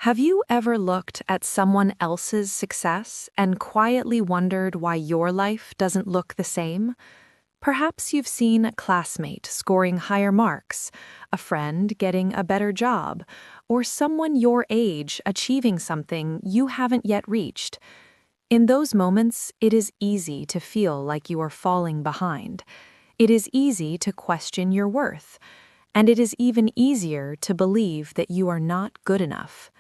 Have you ever looked at someone else's success and quietly wondered why your life doesn't look the same? Perhaps you've seen a classmate scoring higher marks, a friend getting a better job, or someone your age achieving something you haven't yet reached. In those moments, it is easy to feel like you are falling behind. It is easy to question your worth, and it is even easier to believe that you are not good enough.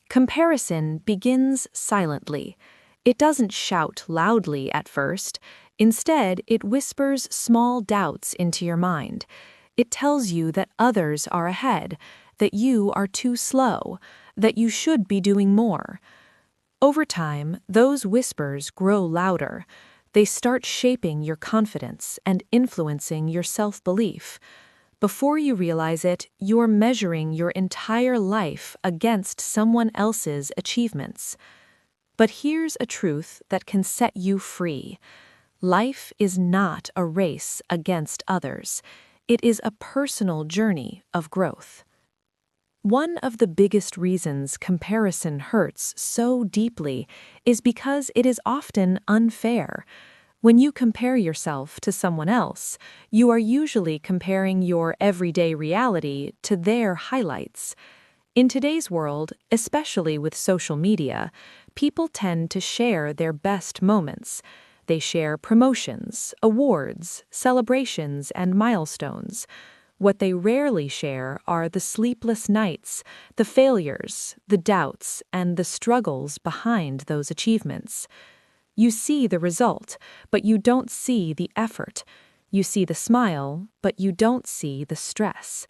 Comparison begins silently. It doesn't shout loudly at first. Instead, it whispers small doubts into your mind. It tells you that others are ahead, that you are too slow, that you should be doing more. Over time, those whispers grow louder. They start shaping your confidence and influencing your self-belief. Before you realize it, you're measuring your entire life against someone else's achievements. But here's a truth that can set you free. Life is not a race against others. It is a personal journey of growth. One of the biggest reasons comparison hurts so deeply is because it is often unfair. When you compare yourself to someone else, you are usually comparing your everyday reality to their highlights. In today's world, especially with social media, people tend to share their best moments. They share promotions, awards, celebrations, and milestones. What they rarely share are the sleepless nights, the failures, the doubts, and the struggles behind those achievements. You see the result, but you don't see the effort. You see the smile, but you don't see the stress.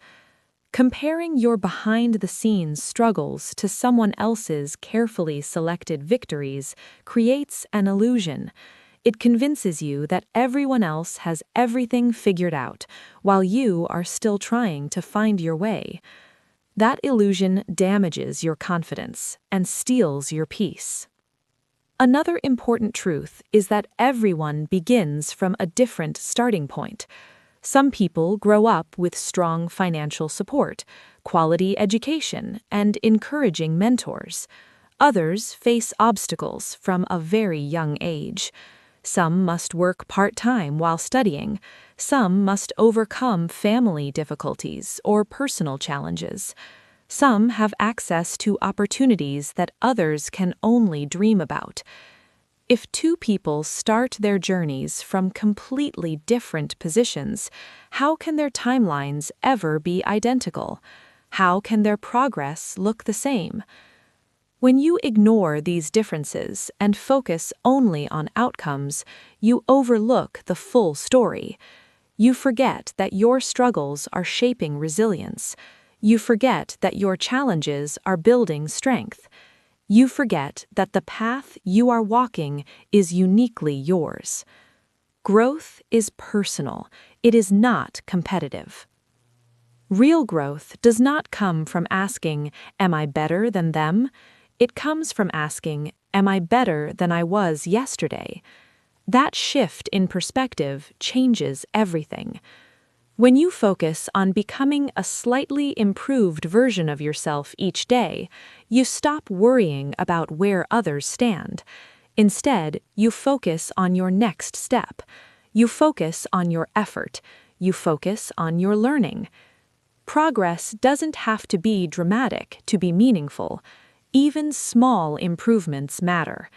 Comparing your behind-the-scenes struggles to someone else's carefully selected victories creates an illusion. It convinces you that everyone else has everything figured out, while you are still trying to find your way. That illusion damages your confidence and steals your peace. Another important truth is that everyone begins from a different starting point. Some people grow up with strong financial support, quality education, and encouraging mentors. Others face obstacles from a very young age. Some must work part-time while studying. Some must overcome family difficulties or personal challenges. Some have access to opportunities that others can only dream about. If two people start their journeys from completely different positions, how can their timelines ever be identical? How can their progress look the same? When you ignore these differences and focus only on outcomes, you overlook the full story. You forget that your struggles are shaping resilience. You forget that your challenges are building strength. You forget that the path you are walking is uniquely yours. Growth is personal. It is not competitive. Real growth does not come from asking, "Am I better than them?" It comes from asking, "Am I better than I was yesterday?" That shift in perspective changes everything. When you focus on becoming a slightly improved version of yourself each day, you stop worrying about where others stand. Instead, you focus on your next step. You focus on your effort. You focus on your learning. Progress doesn't have to be dramatic to be meaningful. Even small improvements matter.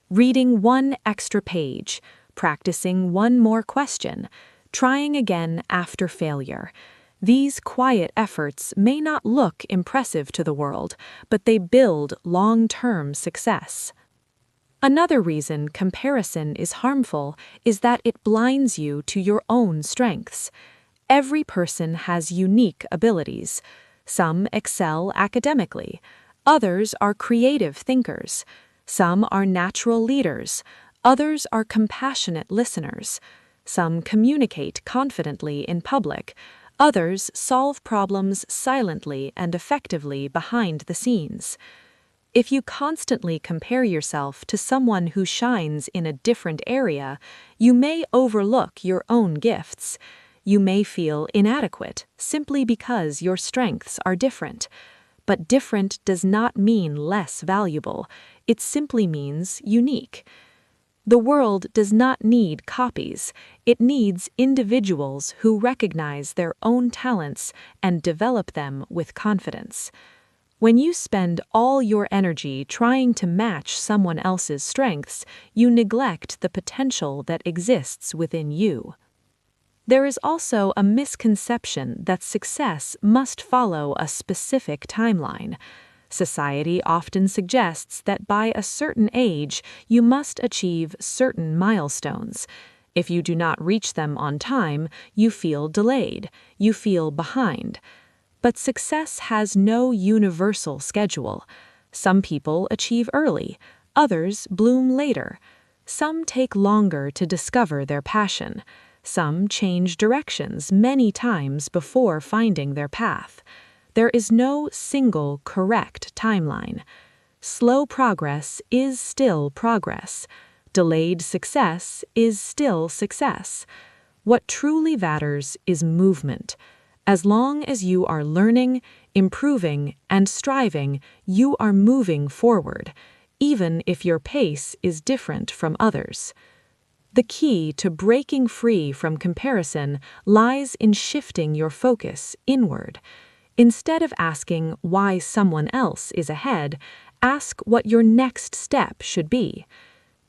Reading one extra page, practicing one more question, trying again after failure. These quiet efforts may not look impressive to the world, but they build long-term success. Another reason comparison is harmful is that it blinds you to your own strengths. Every person has unique abilities. Some excel academically. Others are creative thinkers. Some are natural leaders. Others are compassionate listeners. Some communicate confidently in public. Others solve problems silently and effectively behind the scenes. If you constantly compare yourself to someone who shines in a different area, you may overlook your own gifts. You may feel inadequate simply because your strengths are different. But different does not mean less valuable. It simply means unique. The world does not need copies. It needs individuals who recognize their own talents and develop them with confidence. When you spend all your energy trying to match someone else's strengths, you neglect the potential that exists within you. There is also a misconception that success must follow a specific timeline. Society often suggests that by a certain age, you must achieve certain milestones. If you do not reach them on time, you feel delayed, you feel behind. But success has no universal schedule. Some people achieve early, others bloom later. Some take longer to discover their passion. Some change directions many times before finding their path. There is no single correct timeline. Slow progress is still progress. Delayed success is still success. What truly matters is movement. As long as you are learning, improving, and striving, you are moving forward, even if your pace is different from others. The key to breaking free from comparison lies in shifting your focus inward. Instead of asking why someone else is ahead, ask what your next step should be.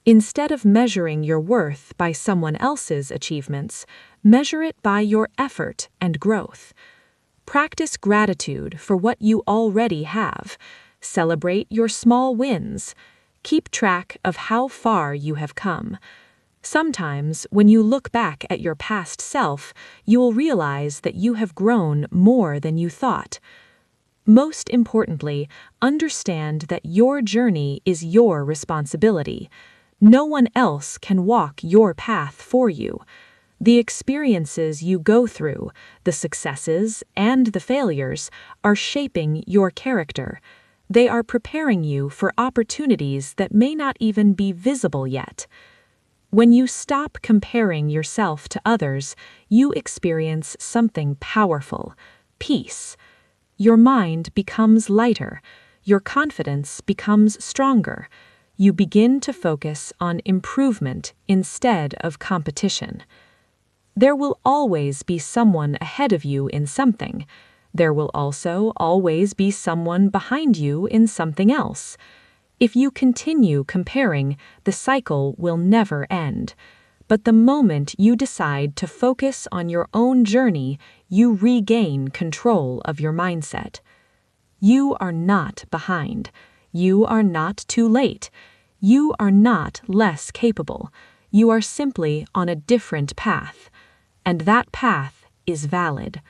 Instead of measuring your worth by someone else's achievements, measure it by your effort and growth. Practice gratitude for what you already have. Celebrate your small wins. Keep track of how far you have come. Sometimes, when you look back at your past self, you will realize that you have grown more than you thought. Most importantly, understand that your journey is your responsibility. No one else can walk your path for you. The experiences you go through, the successes and the failures, are shaping your character. They are preparing you for opportunities that may not even be visible yet. When you stop comparing yourself to others, you experience something powerful: peace. Your mind becomes lighter. Your confidence becomes stronger. You begin to focus on improvement instead of competition. There will always be someone ahead of you in something. There will also always be someone behind you in something else. If you continue comparing, the cycle will never end. But the moment you decide to focus on your own journey, you regain control of your mindset. You are not behind. You are not too late. You are not less capable. You are simply on a different path. And that path is valid.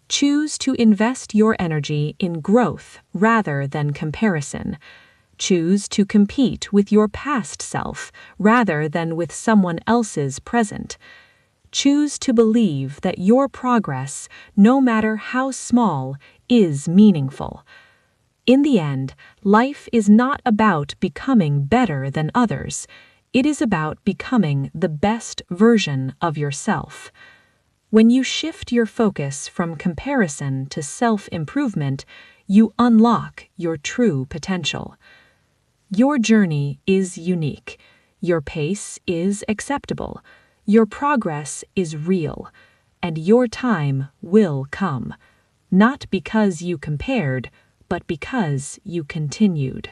Choose to invest your energy in growth rather than comparison. Choose to compete with your past self rather than with someone else's present. Choose to believe that your progress, no matter how small, is meaningful. In the end, life is not about becoming better than others. It is about becoming the best version of yourself. When you shift your focus from comparison to self-improvement, you unlock your true potential. Your journey is unique. Your pace is acceptable. Your progress is real. And your time will come. Not because you compared, but because you continued.